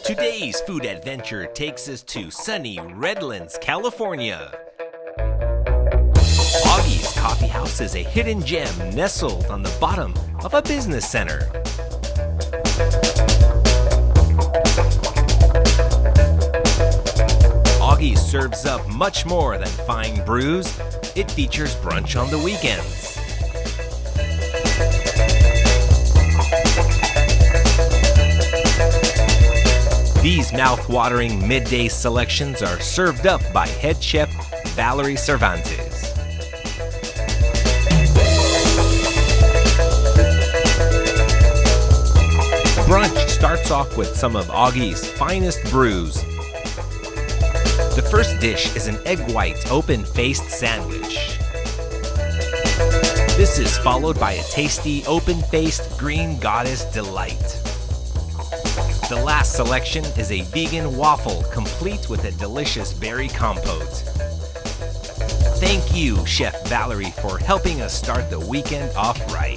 Today's food adventure takes us to sunny Redlands, California. Augie's Coffee House is a hidden gem nestled on the bottom of a business center. Augie serves up much more than fine brews. It features brunch on the weekends. These mouth-watering midday selections are served up by head chef Valerie Cervantes. Brunch starts off with some of Augie's finest brews. The first dish is an egg white open-faced sandwich. This is followed by a tasty open-faced green goddess delight. The last selection is a vegan waffle complete with a delicious berry compote. Thank you, Chef Valerie, for helping us start the weekend off right.